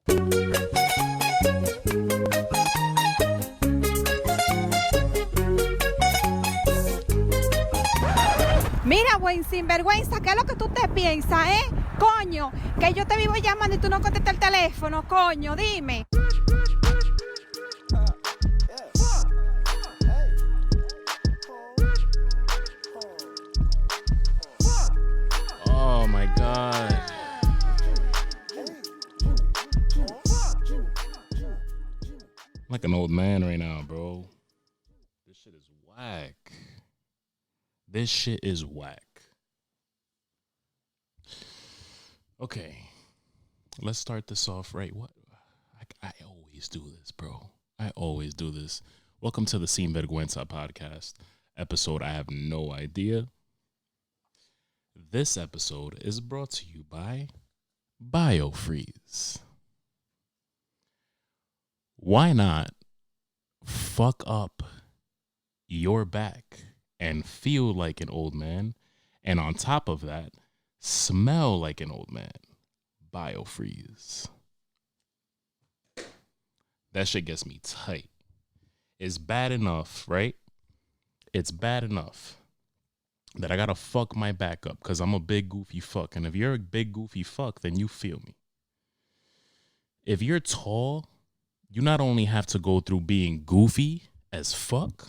Mira, buen sinvergüenza, ¿qué es lo que tú te piensas, Coño, que yo te vivo llamando y tú no contestas el teléfono, coño, dime. Oh my God. I'm like an old man right now, bro. This shit is whack. This shit is whack. Okay. Let's start this off right. What? I always do this, bro. I always do this. Welcome to the Verguenza podcast. Episode I have no idea. This episode is brought to you by BioFreeze. Why not fuck up your back and feel like an old man, and on top of that, smell like an old man? BioFreeze. That shit gets me tight. It's bad enough, right? It's bad enough that I gotta fuck my back up because I'm a big goofy fuck. And if you're a big goofy fuck, then you feel me. If you're tall, you not only have to go through being goofy as fuck,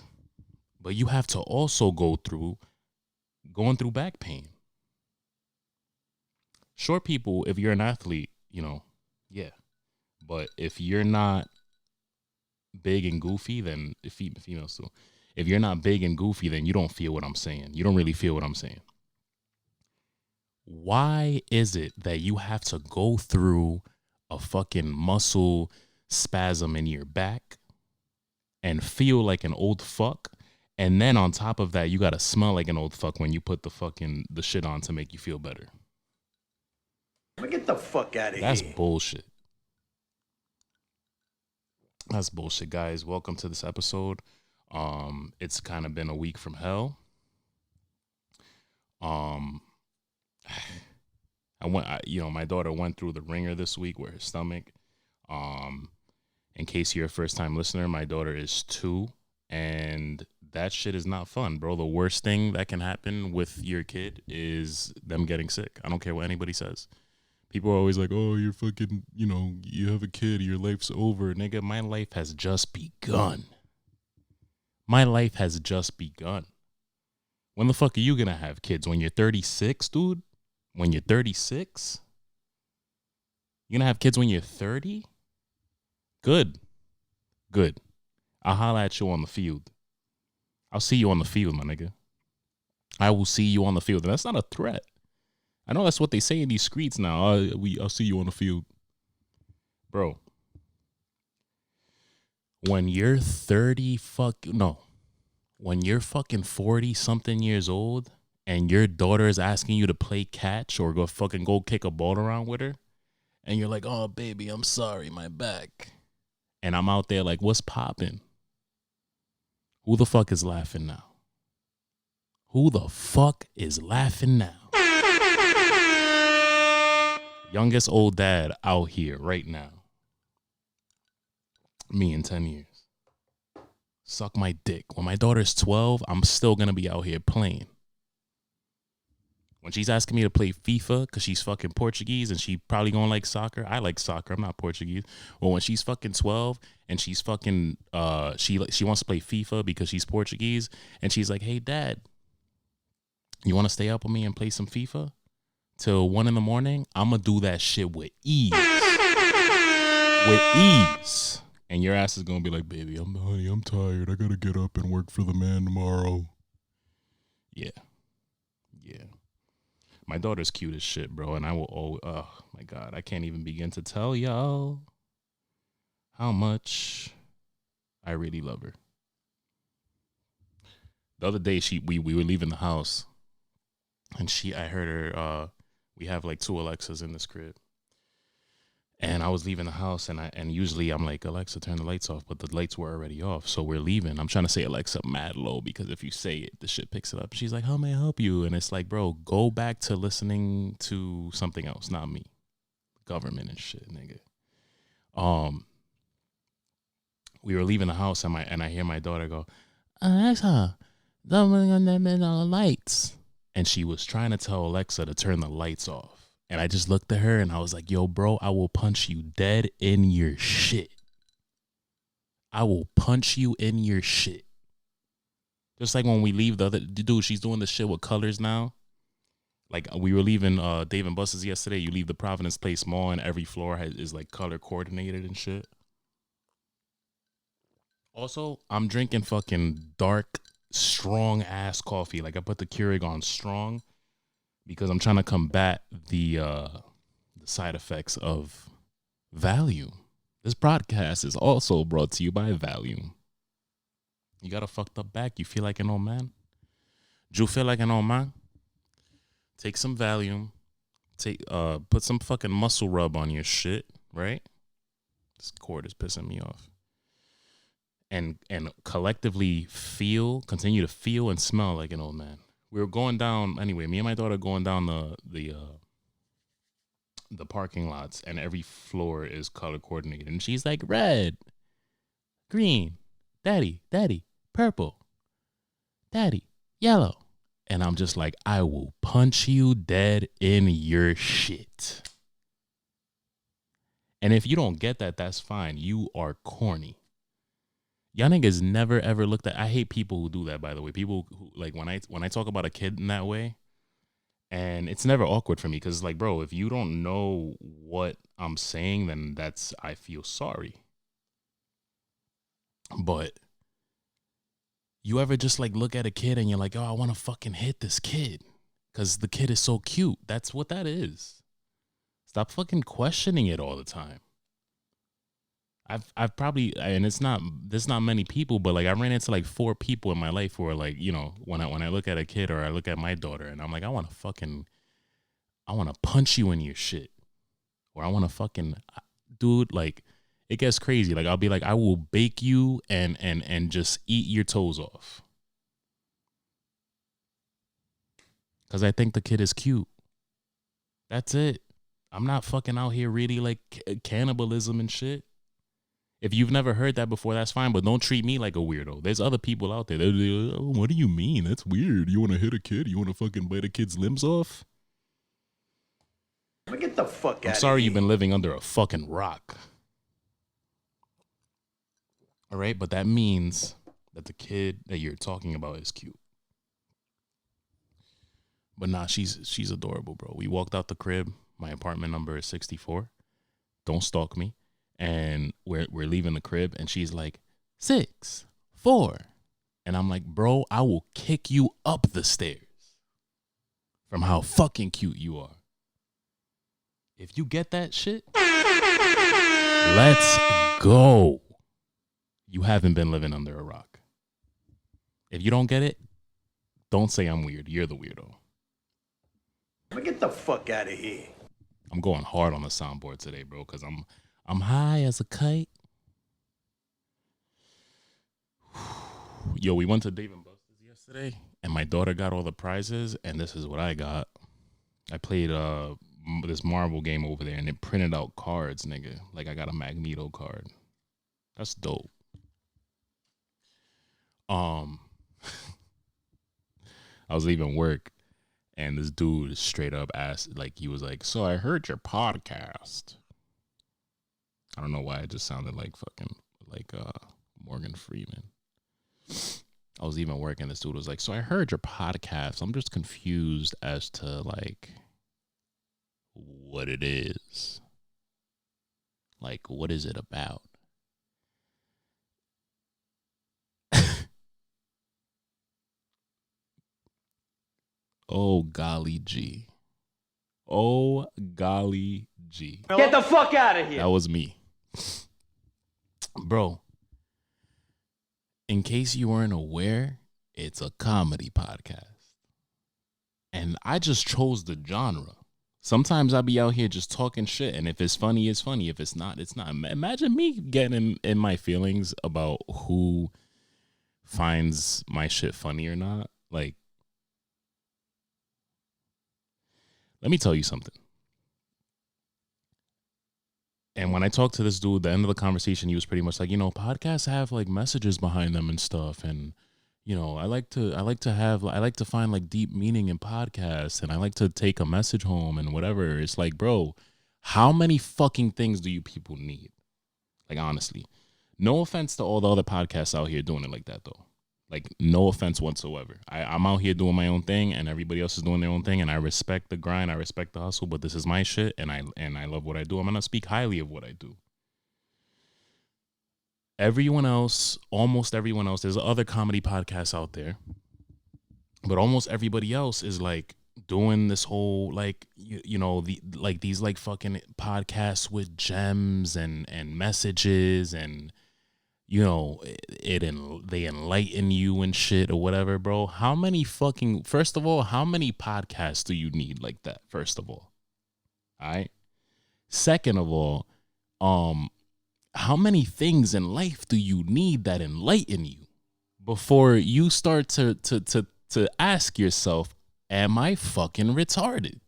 but you have to also going through back pain. Short people, if you're an athlete, yeah. But if you're not big and goofy, then females too. If you're not big and goofy, then you don't feel what I'm saying. You don't really feel what I'm saying. Why is it that you have to go through a fucking muscle spasm in your back and feel like an old fuck, and then on top of that, you gotta smell like an old fuck when you put the shit on to make you feel better? Get the fuck out of here. That's bullshit. That's bullshit, guys. Welcome to this episode. It's kind of been a week from hell. My daughter went through the ringer this week with her stomach. In case you're a first time listener, my daughter is 2, and that shit is not fun, bro. The worst thing that can happen with your kid is them getting sick. I don't care what anybody says. People are always like, oh, you're fucking, you have a kid, your life's over. Nigga, my life has just begun. My life has just begun. When the fuck are you gonna have kids? When you're 36, dude? When you're 36? You're gonna have kids when you're 30? Good. I'll holler at you on the field. I'll see you on the field, my nigga. I will see you on the field. And that's not a threat. I know that's what they say in these streets now. I'll see you on the field. Bro. When you're when you're fucking 40 something years old and your daughter is asking you to play catch or go kick a ball around with her, and you're like, oh baby, I'm sorry, my back. And I'm out there like, what's popping? Who the fuck is laughing now? Who the fuck is laughing now? Youngest old dad out here right now. Me in 10 years. Suck my dick. When my daughter's 12, I'm still going to be out here playing. When she's asking me to play FIFA because she's fucking Portuguese and she probably going to like soccer. I like soccer. I'm not Portuguese. Well, when she's fucking 12 and she's fucking, she wants to play FIFA because she's Portuguese. And she's like, hey, Dad, you want to stay up with me and play some FIFA till 1 a.m? I'm going to do that shit with ease. With ease. And your ass is going to be like, baby, honey, I'm tired. I got to get up and work for the man tomorrow. Yeah. My daughter's cute as shit, bro. And I will, oh my God, I can't even begin to tell y'all how much I really love her. The other day, we were leaving the house, and I heard her, we have like 2 Alexas in this crib. And I was leaving the house, and usually I'm like, Alexa, turn the lights off, but the lights were already off, so we're leaving. I'm trying to say Alexa mad low, because if you say it, the shit picks it up. She's like, how may I help you? And it's like, bro, go back to listening to something else, not me. Government and shit, nigga. We were leaving the house and I hear my daughter go, Alexa, on the lights. And she was trying to tell Alexa to turn the lights off. And I just looked at her and I was like, yo, bro, I will punch you dead in your shit. I will punch you in your shit. Just like when we leave the other dude, she's doing the shit with colors now. Like we were leaving Dave and Buster's yesterday. You leave the Providence Place Mall and every floor is like color coordinated and shit. Also, I'm drinking fucking dark, strong ass coffee. Like I put the Keurig on strong because I'm trying to combat the side effects of Valium. This podcast is also brought to you by Valium. You got a fucked up back. You feel like an old man? Do you feel like an old man? Take some Valium. Put some fucking muscle rub on your shit, right? This cord is pissing me off. And collectively continue to feel and smell like an old man. We were going down anyway. Me and my daughter going down the parking lots, and every floor is color coordinated. And she's like, red, green, daddy, purple, daddy, yellow. And I'm just like, I will punch you dead in your shit. And if you don't get that, that's fine. You are corny. Y'all niggas never ever looked at. I hate people who do that, by the way. People who, like, when I talk about a kid in that way, and it's never awkward for me because, like, bro, if you don't know what I'm saying, then I feel sorry. But you ever just like look at a kid and you're like, oh, I want to fucking hit this kid because the kid is so cute. That's what that is. Stop fucking questioning it all the time. I've probably, and there's not many people, but like I ran into like 4 people in my life who are like, you know, when I look at a kid or I look at my daughter and I'm like, I want to punch you in your shit, or I want to fucking, dude, like it gets crazy. Like I'll be like, I will bake you and just eat your toes off. Cause I think the kid is cute. That's it. I'm not fucking out here really like cannibalism and shit. If you've never heard that before, that's fine, but don't treat me like a weirdo. There's other people out there. They're like, oh, what do you mean? That's weird. You want to hit a kid? You want to fucking bite a kid's limbs off? Get the fuck out of here. I'm sorry you've been living under a fucking rock. All right, but that means that the kid that you're talking about is cute. But nah, she's adorable, bro. We walked out the crib. My apartment number is 64. Don't stalk me. And we're leaving the crib and she's like 6, 4. And I'm like, bro, I will kick you up the stairs from how fucking cute you are. If you get that shit, let's go. You haven't been living under a rock. If you don't get it, don't say I'm weird. You're the weirdo. Get the fuck out of here. I'm going hard on the soundboard today, bro, because I'm high as a kite. Yo, we went to Dave and Buster's yesterday, and my daughter got all the prizes, and this is what I got. I played this Marvel game over there, and it printed out cards, nigga. Like, I got a Magneto card. That's dope. I was leaving work, and this dude straight up asked, like, he was like, so I heard your podcast. I don't know why it just sounded like fucking like Morgan Freeman. I was even working. This dude was like, so I heard your podcast. I'm just confused as to like what it is. Like, what is it about? Oh, golly gee. Oh, golly gee. Get the fuck out of here. That was me. Bro, in case you weren't aware, it's a comedy podcast. And I just chose the genre. Sometimes I'll be out here just talking shit, and if it's funny, it's funny. If it's not, it's not. Imagine me getting in my feelings about who finds my shit funny or not. Like, let me tell you something. And when I talked to this dude, the end of the conversation, he was pretty much like, podcasts have like messages behind them and stuff. And, I like to find like deep meaning in podcasts, and I like to take a message home and whatever. It's like, bro, how many fucking things do you people need? Like, honestly, no offense to all the other podcasts out here doing it like that, though. Like, no offense whatsoever. I'm out here doing my own thing, and everybody else is doing their own thing, and I respect the grind, I respect the hustle, but this is my shit, and I love what I do. I'm gonna speak highly of what I do. Everyone else, almost everyone else, there's other comedy podcasts out there, but almost everybody else is like doing this whole like these like fucking podcasts with gems and messages, and they enlighten you and shit or whatever, bro. First of all, how many podcasts do you need like that? First of all right. Second of all, how many things in life do you need that enlighten you before you start to ask yourself, am I fucking retarded?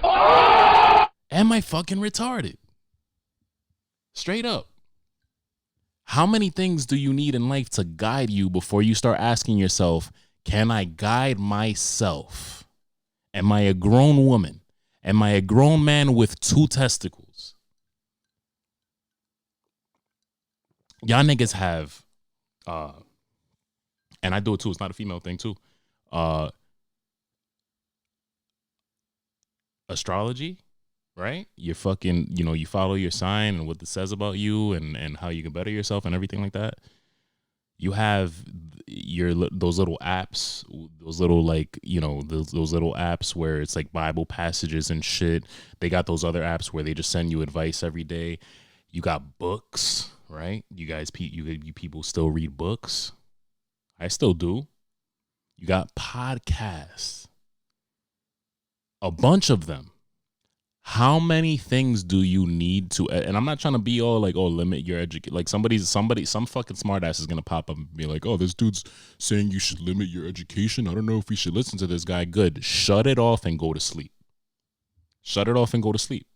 Am I fucking retarded? Straight up. How many things do you need in life to guide you before you start asking yourself, can I guide myself? Am I a grown woman? Am I a grown man with 2 testicles? Y'all niggas have, and I do it too, it's not a female thing too, astrology, right? You're fucking, you follow your sign and what it says about you and how you can better yourself and everything like that. You have those little apps, those little like, those little apps where it's like Bible passages and shit. They got those other apps where they just send you advice every day. You got books, right? You people still read books. I still do. You got podcasts, a bunch of them. How many things do you need to? And I'm not trying to be all like, oh, limit your education. Like some fucking smart ass is gonna pop up and be like, oh, this dude's saying you should limit your education. I don't know if we should listen to this guy. Good. Shut it off and go to sleep. Shut it off and go to sleep.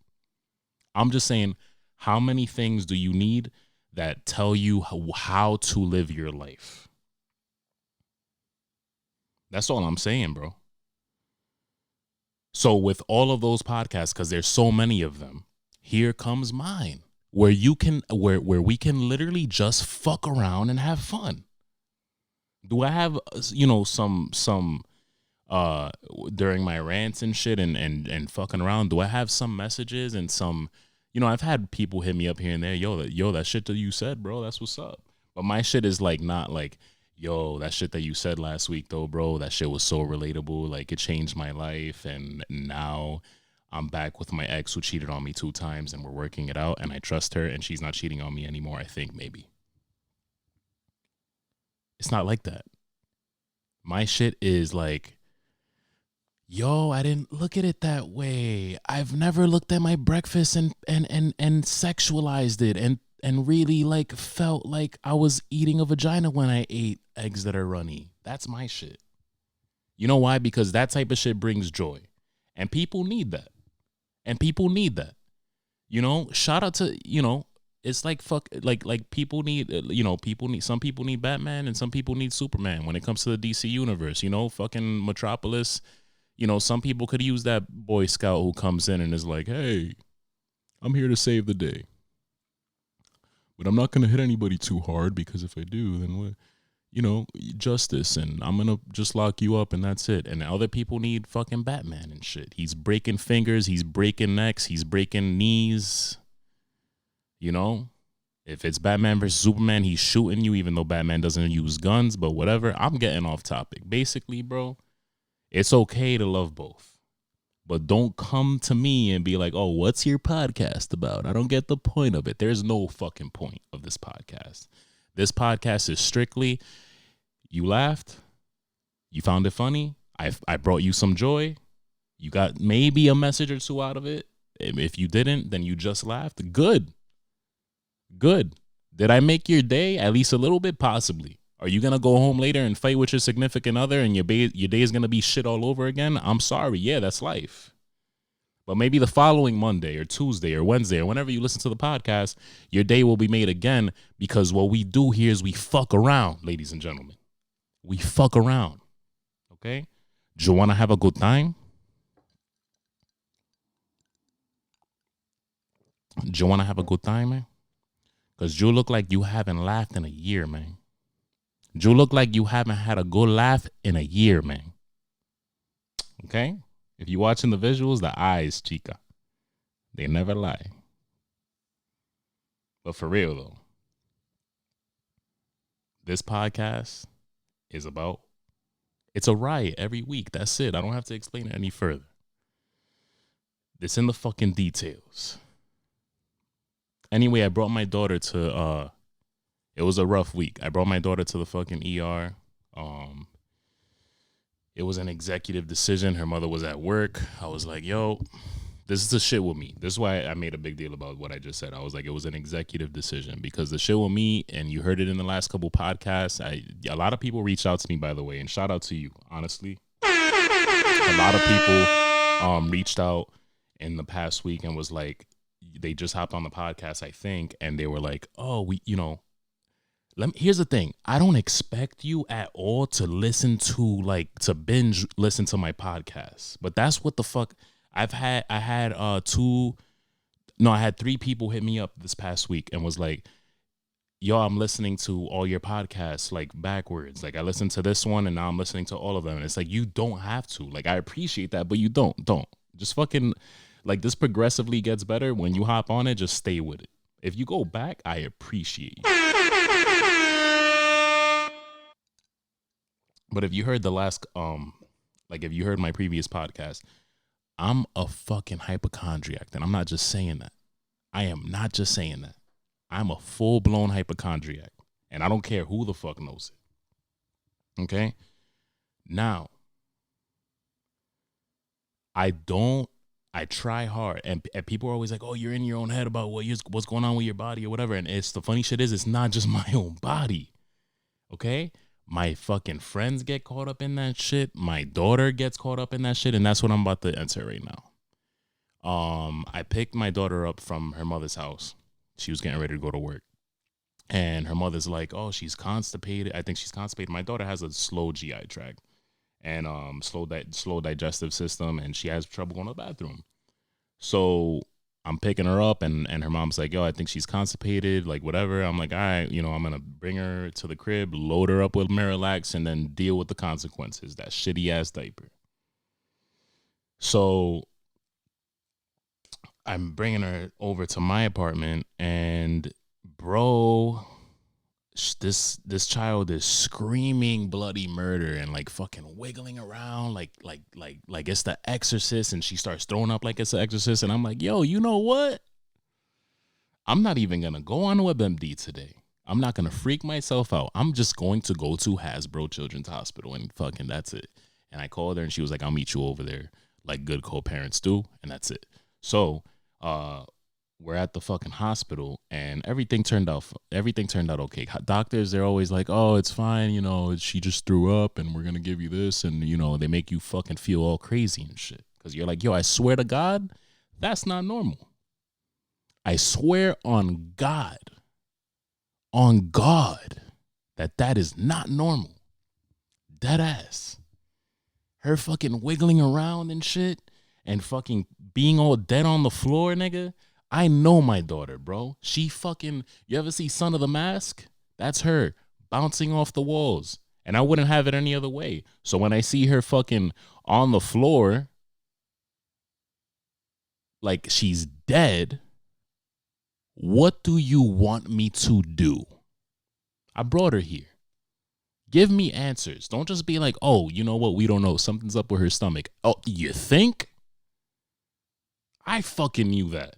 I'm just saying, how many things do you need that tell you how to live your life? That's all I'm saying, bro. So with all of those podcasts, because there's so many of them, here comes mine, where we can literally just fuck around and have fun. Do I have some during my rants and shit and fucking around, do I have some messages and some, I've had people hit me up here and there, yo, that shit that you said, bro, that's what's up. But my shit is like not like, yo, that shit that you said last week though, bro, that shit was so relatable. Like, it changed my life, and now I'm back with my ex who cheated on me 2 times, and we're working it out, and I trust her, and she's not cheating on me anymore, I think, maybe. It's not like that. My shit is like, yo, I didn't look at it that way. I've never looked at my breakfast and sexualized it and really like felt like I was eating a vagina when I ate eggs that are runny. That's my shit. You know why? Because that type of shit brings joy, and people need that. Shout out to, it's like people need some people need Batman and some people need Superman when it comes to the DC universe, fucking Metropolis. Some people could use that Boy Scout who comes in and is like, hey, I'm here to save the day. But I'm not going to hit anybody too hard, because if I do, then, justice, and I'm going to just lock you up and that's it. And other people need fucking Batman and shit. He's breaking fingers, he's breaking necks, he's breaking knees. If it's Batman versus Superman, he's shooting you, even though Batman doesn't use guns, but whatever. I'm getting off topic. Basically, bro, it's okay to love both. But don't come to me and be like, oh, what's your podcast about? I don't get the point of it. There's no fucking point of this podcast. This podcast is strictly, you laughed, you found it funny, I brought you some joy, you got maybe a message or 2 out of it. If you didn't, then you just laughed. Good. Did I make your day at least a little bit? Possibly. Are you going to go home later and fight with your significant other and your day is going to be shit all over again? I'm sorry. Yeah, that's life. But maybe the following Monday or Tuesday or Wednesday or whenever you listen to the podcast, your day will be made again, because what we do here is we fuck around, ladies and gentlemen. We fuck around. Okay? Do you want to have a good time? Do you want to have a good time, man? Because you look like you haven't laughed in a year, man. You look like you haven't had a good laugh in a year, man. Okay? If you're watching the visuals, the eyes, chica, they never lie. But for real, though, this podcast is about, it's a riot every week. That's it. I don't have to explain it any further. It's in the fucking details. Anyway, I brought my daughter to, it was a rough week. I brought my daughter to the fucking ER. It was an executive decision. Her mother was at work. I was like, yo, this is the shit with me. This is why I made a big deal about what I just said. I was like, it was an executive decision, because the shit with me, and you heard it in the last couple podcasts. A lot of people reached out to me, by the way, and shout out to you, honestly. A lot of people reached out in the past week and was like, they just hopped on the podcast, I think, and they were like, oh, here's the thing. I don't expect you at all to listen to binge listen to my podcast. But that's what the fuck I had 3 people hit me up this past week and was like, yo, I'm listening to all your podcasts like backwards. Like I listened to this one and now I'm listening to all of them. And it's like, you don't have to. Like I appreciate that, but you don't. Just fucking, like, this progressively gets better. When you hop on it, just stay with it. If you go back, I appreciate you. But if you heard the last, if you heard my previous podcast, I'm a fucking hypochondriac. And I'm not just saying that. I am not just saying that. I'm a full-blown hypochondriac. And I don't care who the fuck knows it. Okay? Now, I try hard. And people are always like, oh, you're in your own head about what's going on with your body or whatever. And it's the funny shit is, it's not just my own body. Okay? My fucking friends get caught up in that shit. My daughter gets caught up in that shit. And that's what I'm about to enter right now. I picked my daughter up from her mother's house. She was getting ready to go to work. And her mother's like, oh, she's constipated. I think she's constipated. My daughter has a slow GI tract and slow digestive system. And she has trouble going to the bathroom. So I'm picking her up and her mom's like, yo, I think she's constipated, like whatever. I'm like, all right, I'm going to bring her to the crib, load her up with Miralax, and then deal with the consequences, that shitty ass diaper. So I'm bringing her over to my apartment and bro, this child is screaming bloody murder and like fucking wiggling around like it's the Exorcist, and she starts throwing up like it's the Exorcist, and I'm like, yo, you know what? I'm not even gonna go on WebMD today. I'm not gonna freak myself out. I'm just going to go to Hasbro Children's Hospital and fucking that's it. And I called her and she was like, I'll meet you over there, like good co-parents do, and that's it. So we're at the fucking hospital and everything turned out okay. Doctors, they're always like, oh, it's fine, she just threw up and we're gonna give you this, and they make you fucking feel all crazy and shit, because you're like, yo, I swear to God, that's not normal. I swear on God, that is not normal. Dead ass. Her fucking wiggling around and shit and fucking being all dead on the floor, nigga. I know my daughter, bro. She fucking, you ever see Son of the Mask? That's her bouncing off the walls. And I wouldn't have it any other way. So when I see her fucking on the floor, like she's dead, what do you want me to do? I brought her here. Give me answers. Don't just be like, oh, you know what? We don't know. Something's up with her stomach. Oh, you think? I fucking knew that.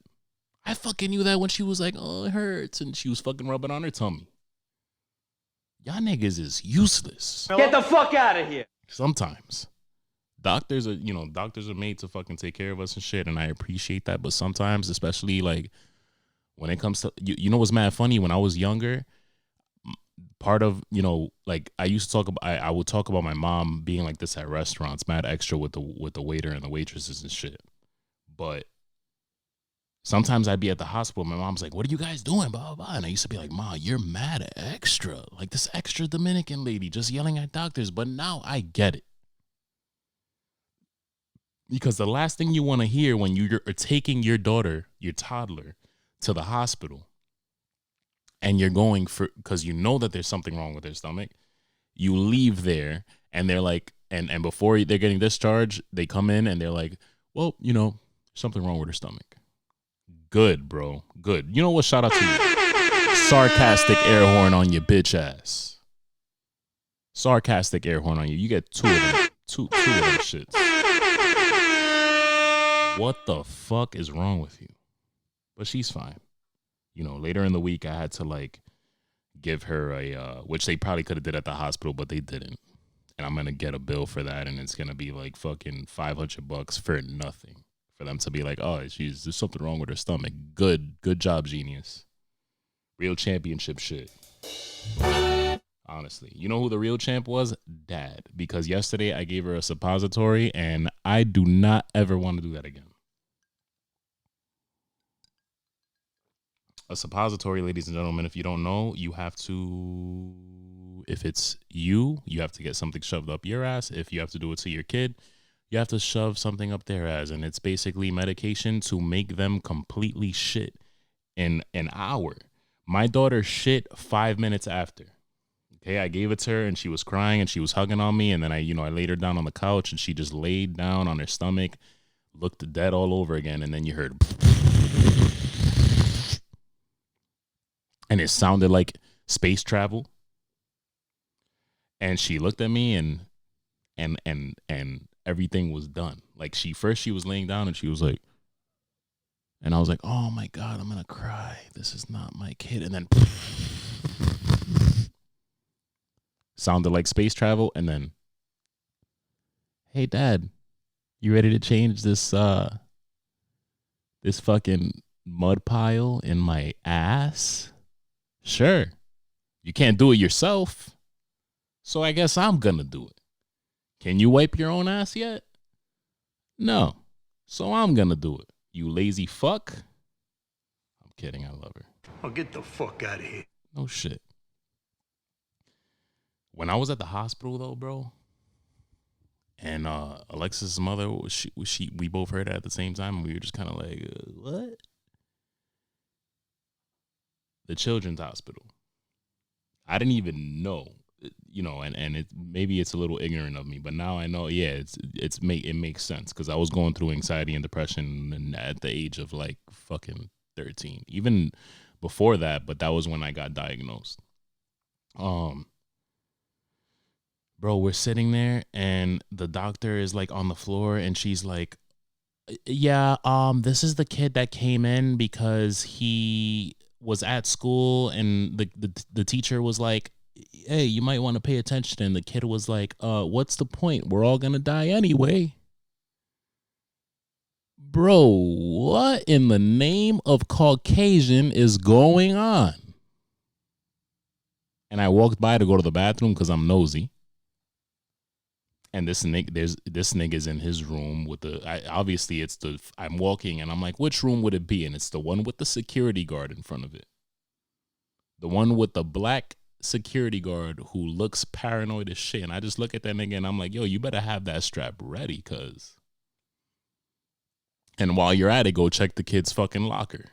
When she was like, oh, it hurts. And she was fucking rubbing on her tummy. Y'all niggas is useless. Get the fuck out of here. Sometimes. Doctors are made to fucking take care of us and shit. And I appreciate that. But sometimes, especially like when it comes to, what's mad funny? When I was younger, part of, I used to talk about, I would talk about my mom being like this at restaurants, mad extra with the waiter and the waitresses and shit. But sometimes I'd be at the hospital. My mom's like, what are you guys doing? Blah, blah, blah. And I used to be like, Ma, you're mad extra. Like this extra Dominican lady just yelling at doctors. But now I get it. Because the last thing you want to hear when you're taking your daughter, your toddler, to the hospital and you're going for, because you know that there's something wrong with their stomach, you leave there and they're like, and before they're getting discharged, they come in and they're like, well, you know, something wrong with her stomach. Good, bro. Good. You know what? Shout out to you. Sarcastic air horn on your bitch ass. Sarcastic air horn on you. You get two of them. Two of them shits. What the fuck is wrong with you? But she's fine. You know, later in the week, I had to like give her a, which they probably could have did at the hospital, but they didn't. And I'm going to get a bill for that. And it's going to be like fucking $500 for nothing. For them to be like, oh, there's something wrong with her stomach. Good job, genius. Real championship shit. Honestly, you know who the real champ was? Dad. Because yesterday I gave her a suppository and I do not ever want to do that again. A suppository, ladies and gentlemen, if you don't know, you have to, if it's you have to get something shoved up your ass. If you have to do it to your kid, you have to shove something up their ass. And it's basically medication to make them completely shit in an hour. My daughter shit 5 minutes after. Okay, I gave it to her and she was crying and she was hugging on me. And then I laid her down on the couch and she just laid down on her stomach, looked dead all over again. And then you heard, and it sounded like space travel. And she looked at me and everything was done. Like she was laying down and she was like, and I was like, oh my God, I'm going to cry. This is not my kid. And then sounded like space travel. And then, hey Dad, you ready to change this fucking mud pile in my ass? Sure. You can't do it yourself. So I guess I'm going to do it. Can you wipe your own ass yet? No. So I'm going to do it. You lazy fuck. I'm kidding. I love her. Oh, get the fuck out of here. No shit. When I was at the hospital though, bro, and Alexis' mother, we both heard it at the same time, and we were just kind of like, what? The children's hospital. I didn't even know, and it maybe it's a little ignorant of me, but now I know. Yeah, it makes sense because I was going through anxiety and depression, and at the age of like fucking 13, even before that, but that was when I got diagnosed. Bro, we're sitting there and the doctor is like on the floor and she's like, yeah, this is the kid that came in because he was at school and the teacher was like, hey, you might want to pay attention. And the kid was like, what's the point? We're all going to die anyway. Bro, what in the name of Caucasian is going on? And I walked by to go to the bathroom because I'm nosy. And this nigga's in his room with I'm walking and I'm like, which room would it be? And it's the one with the security guard in front of it. The one with the black security guard who looks paranoid as shit. And I just look at that nigga and I'm like, yo, you better have that strap ready, cuz. And while you're at it, go check the kid's fucking locker.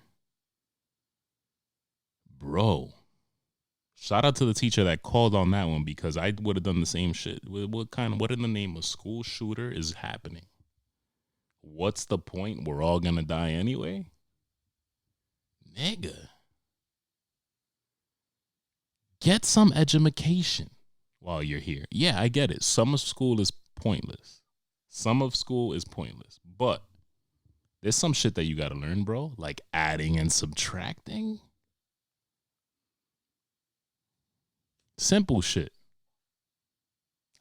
Bro. Shout out to the teacher that called on that one because I would have done the same shit. What in the name of school shooter is happening? What's the point? We're all gonna die anyway? Nigga. Get some education while you're here. Yeah, I get it. Some of school is pointless. But there's some shit that you gotta learn, bro. Like adding and subtracting. Simple shit.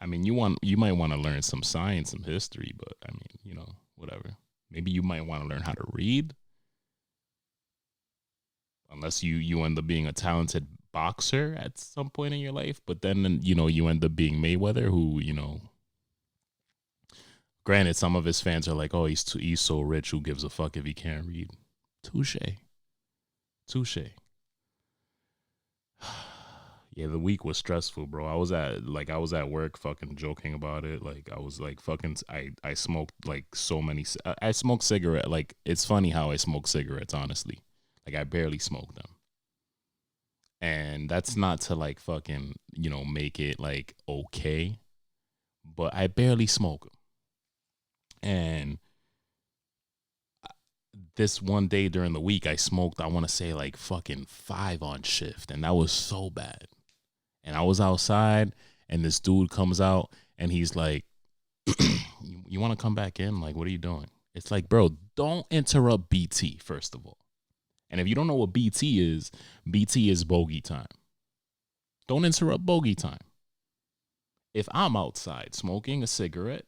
I mean, you might want to learn some science, some history, but I mean, whatever. Maybe you might want to learn how to read. Unless you end up being a talented boxer at some point in your life, but then you end up being Mayweather, who Granted, some of his fans are like, "Oh, he's so rich. Who gives a fuck if he can't read?" Touche. Yeah, the week was stressful, bro. I was at work fucking joking about it. Like I was like fucking I smoked like so many I smoked cigarette. Like it's funny how I smoke cigarettes, honestly. Like I barely smoke them. And that's not to like fucking, make it like okay, but I barely smoke them. And this one day during the week I smoked, I want to say like fucking 5 on shift, and that was so bad. And I was outside, and this dude comes out, and he's like, you want to come back in? Like, what are you doing? It's like, bro, don't interrupt BT, first of all. And if you don't know what BT is bogey time. Don't interrupt bogey time. If I'm outside smoking a cigarette,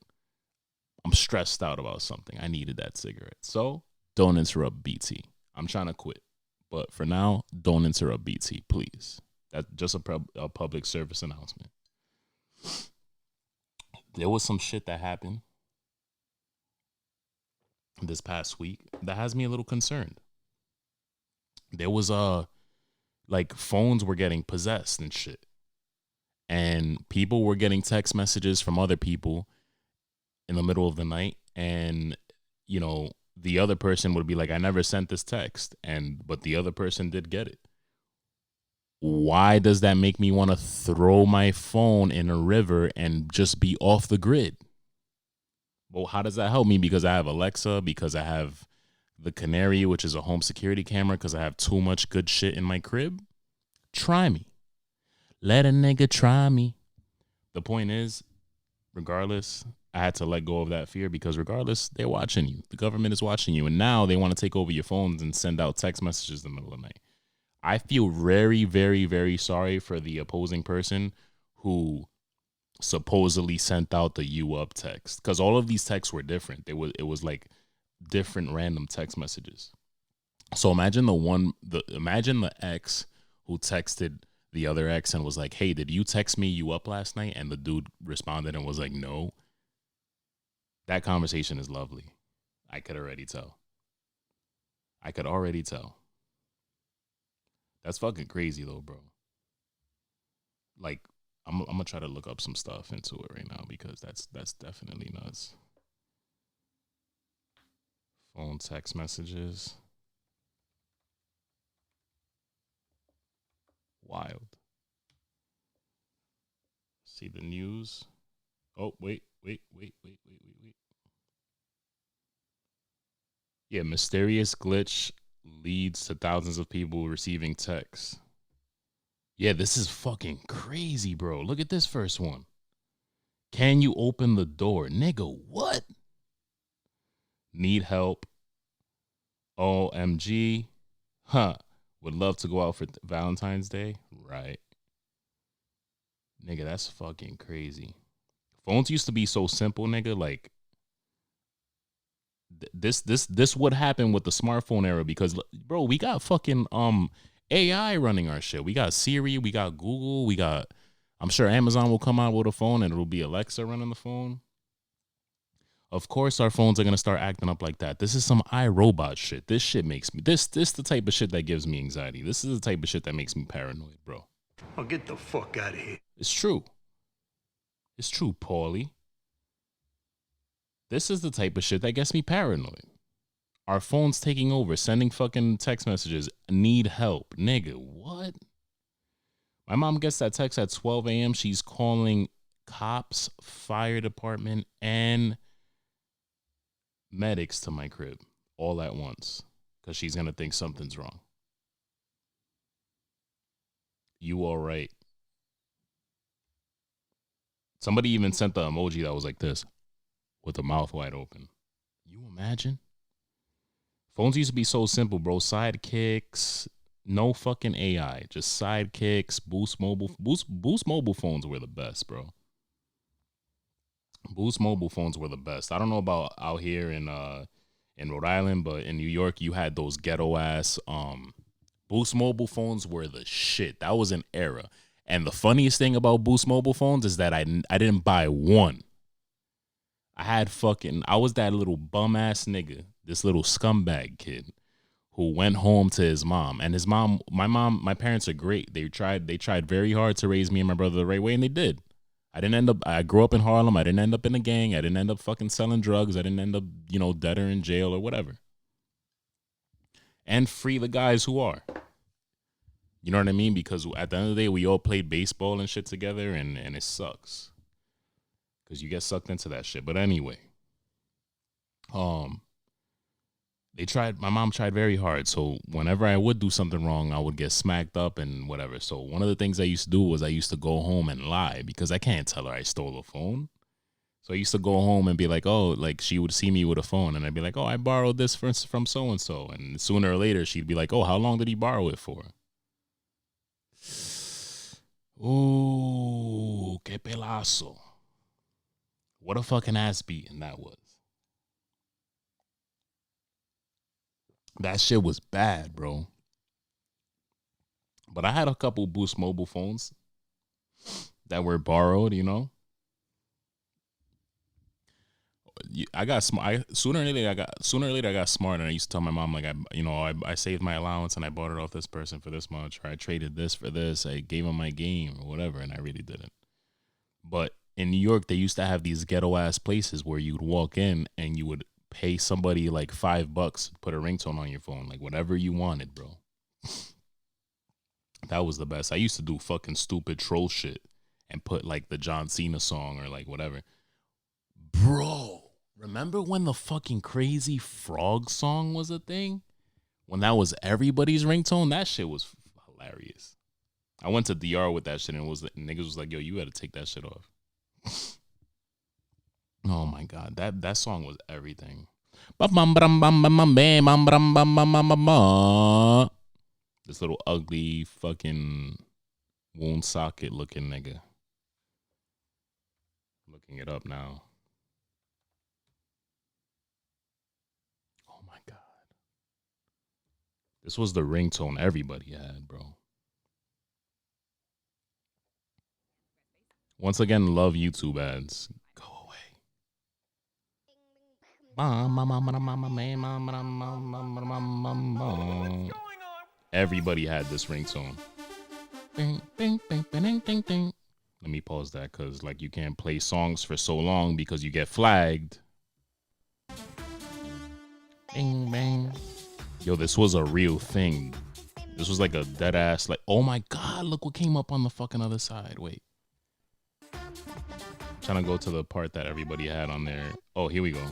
I'm stressed out about something. I needed that cigarette. So don't interrupt BT. I'm trying to quit. But for now, don't interrupt BT, please. That's just a public service announcement. There was some shit that happened this past week that has me a little concerned. There was like phones were getting possessed and shit. And people were getting text messages from other people in the middle of the night, and the other person would be like, I never sent this text, but the other person did get it. Why does that make me want to throw my phone in a river and just be off the grid? Well, how does that help me? Because I have Alexa, because I have the Canary, which is a home security camera, because I have too much good shit in my crib? Try me. Let a nigga try me. The point is, regardless, I had to let go of that fear, because regardless, they're watching you. The government is watching you. And now they want to take over your phones and send out text messages in the middle of the night. I feel very, very, very sorry for the opposing person who supposedly sent out the "you up" text, because all of these texts were different. It was like different random text messages. So imagine the ex who texted the other ex and was like, "Hey, did you text me you up last night?" And the dude responded and was like, "No." That conversation is lovely. I could already tell. That's fucking crazy though, bro. Like, I'm gonna try to look up some stuff into it right now, because that's definitely nuts. Phone text messages. Wild. See the news. Oh, wait. Yeah, mysterious glitch leads to thousands of people receiving texts. Yeah, this is fucking crazy, bro. Look at this first one. Can you open the door? Nigga, what? Need help? OMG. Huh. Would love to go out for Valentine's Day? Right. Nigga, that's fucking crazy. Phones used to be so simple, nigga. Like, this would happen with the smartphone era, because, bro, we got fucking AI running our shit. We got Siri, we got Google, I'm sure Amazon will come out with a phone and it'll be Alexa running the phone. Of course our phones are gonna start acting up like that. This is some iRobot shit. This shit makes me this the type of shit that gives me anxiety. This is the type of shit that makes me paranoid, bro. Oh, get the fuck out of here. It's true, Paulie. This is the type of shit that gets me paranoid. Our phones taking over, sending fucking text messages. Need help. Nigga, what? My mom gets that text at 12 a.m. She's calling cops, fire department, and medics to my crib all at once, because she's going to think something's wrong. You all right? Somebody even sent the emoji that was like this, with the mouth wide open. You imagine? Phones used to be so simple, bro. Sidekicks, no fucking AI, just sidekicks. Boost mobile phones were the best, bro. Boost mobile phones were the best. I don't know about out here in Rhode Island, but in New York, you had those ghetto ass Boost mobile phones were the shit. That was an era. And the funniest thing about Boost mobile phones is that I didn't buy one. I was that little bum ass nigga, this little scumbag kid who went home to his mom. And my parents are great. They tried very hard to raise me and my brother the right way, and they did. I grew up in Harlem. I didn't end up in a gang. I didn't end up fucking selling drugs. I didn't end up, dead or in jail or whatever. And free the guys who are. You know what I mean? Because at the end of the day, we all played baseball and shit together, and it sucks. Because you get sucked into that shit. But anyway, my mom tried very hard. So whenever I would do something wrong, I would get smacked up and whatever. So one of the things I used to do was I used to go home and lie because I can't tell her I stole a phone. So I used to go home and be like, oh, like she would see me with a phone and I'd be like, oh, I borrowed this from so-and-so. And sooner or later, she'd be like, oh, how long did he borrow it for? Ooh, que pelazo. What a fucking ass beating that was. That shit was bad, bro. But I had a couple Boost mobile phones that were borrowed, I got smart. Sooner or later, I got smart, and I used to tell my mom like, I saved my allowance and I bought it off this person for this much, or I traded this for this. I gave him my game or whatever, and I really didn't. But in New York, they used to have these ghetto ass places where you'd walk in and you would pay somebody like $5 to put a ringtone on your phone, like whatever you wanted, bro. That was the best. I used to do fucking stupid troll shit and put like the John Cena song or like whatever. Bro, remember when the fucking Crazy Frog song was a thing? When that was everybody's ringtone? That shit was hilarious. I went to DR with that shit and niggas was like, yo, you gotta take that shit off. Oh my God, that song was everything. This little ugly fucking wound socket looking nigga. Looking it up now. Oh my God. This was the ringtone everybody had, bro. Once again, love YouTube ads. Go away. Everybody had this ringtone. Bing, bing, bing, bing, bing, bing. Let me pause that because like you can't play songs for so long because you get flagged. Bing, bang. Yo, this was a real thing. This was like a dead ass, like, oh my God, look what came up on the fucking other side. Wait. Trying to go to the part that everybody had on there. Oh, here we go.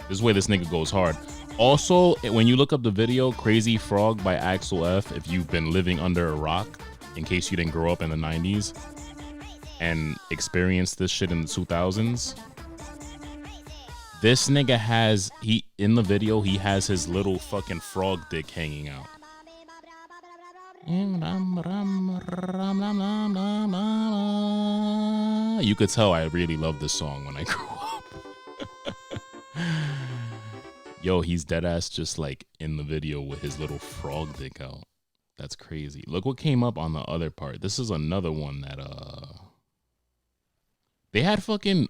This is where this nigga goes hard. Also, when you look up the video Crazy Frog by Axel F, if you've been living under a rock, in case you didn't grow up in the 90s and experienced this shit in the 2000s, this nigga in the video, he has his little fucking frog dick hanging out. You could tell I really loved this song when I grew up. Yo, he's dead ass just like in the video with his little frog dick out. That's crazy. Look what came up on the other part. This is another one that they had fucking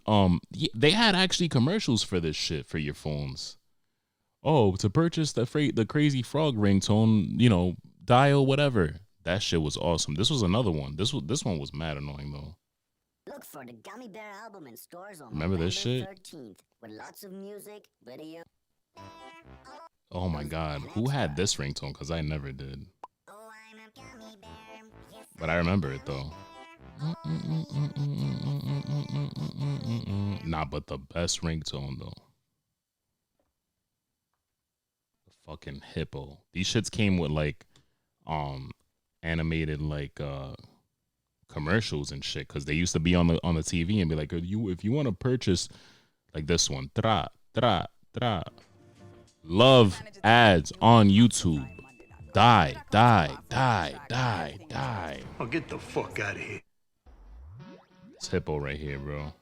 they had actually commercials for this shit for your phones. Oh, to purchase the Crazy Frog ringtone, dial whatever. That shit was awesome. This was another one. This one was mad annoying though. Look for the Gummy Bear album in stores on Remember this shit? 13th with lots of music, video. Oh my God, who had this ringtone? Because I never did. But I remember it though. Nah, but the best ringtone though. The fucking hippo. These shits came with like animated like commercials and shit, because they used to be on the TV and be like, if you want to purchase like this one, tra tra tra. Love ads on YouTube. Die. Oh, get the fuck out of here. It's hippo right here, bro.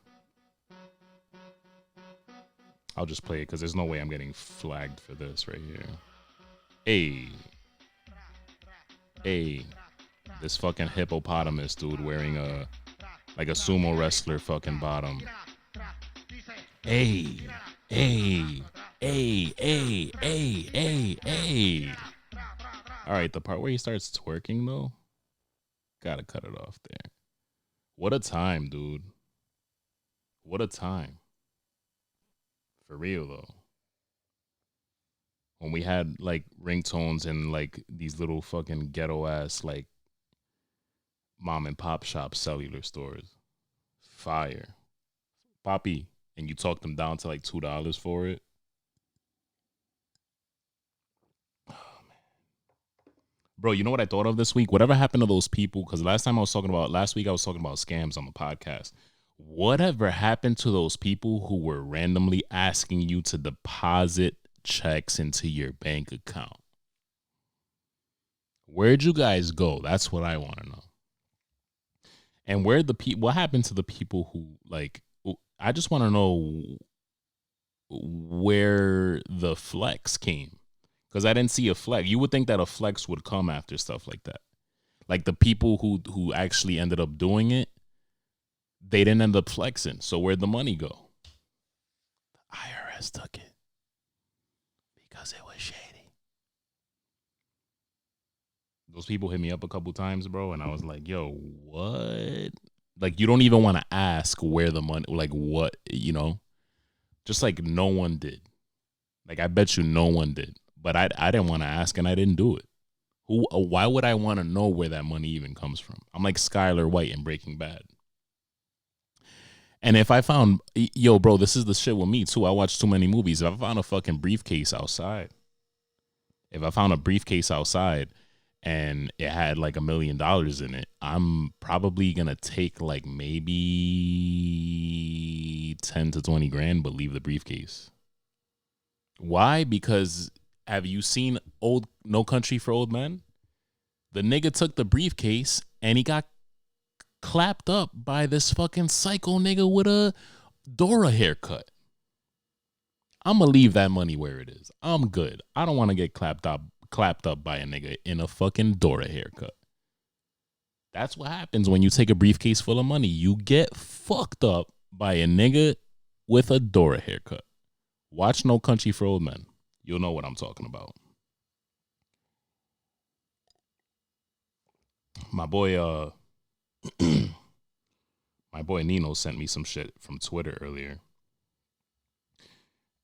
I'll just play it because there's no way I'm getting flagged for this right here. Hey. This fucking hippopotamus dude wearing like a sumo wrestler fucking bottom. Hey, hey, hey, hey, hey, hey, hey. All right, the part where he starts twerking though, gotta cut it off there. What a time, dude. What a time. For real though. When we had like ringtones and like these little fucking ghetto ass like mom and pop shop cellular stores. Fire. Poppy. And you talked them down to like $2 for it. Bro, you know what I thought of this week? Whatever happened to those people? Because last week I was talking about scams on the podcast. Whatever happened to those people who were randomly asking you to deposit checks into your bank account? Where'd you guys go? That's what I want to know. And what happened to the people who like? I just want to know where the flex came. Because I didn't see a flex. You would think that a flex would come after stuff like that. Like the people who actually ended up doing it, they didn't end up flexing. So where'd the money go? The IRS took it because it was shady. Those people hit me up a couple times, bro, and I was like, yo, what? Like, you don't even want to ask where the money, like what, you know? Just like no one did. Like, I bet you no one did. But I didn't want to ask, and I didn't do it. Why would I want to know where that money even comes from? I'm like Skylar White in Breaking Bad. And if I found, yo, bro, this is the shit with me, too. I watch too many movies. If I found a fucking briefcase outside, and it had like $1 million in it, I'm probably going to take like maybe 10 to 20 grand, but leave the briefcase. Why? Because have you seen No Country for Old Men? The nigga took the briefcase and he got clapped up by this fucking psycho nigga with a Dora haircut. I'm gonna leave that money where it is. I'm good. I don't want to get clapped up by a nigga in a fucking Dora haircut. That's what happens when you take a briefcase full of money. You get fucked up by a nigga with a Dora haircut. Watch No Country for Old Men. You'll know what I'm talking about. My boy Nino sent me some shit from Twitter earlier.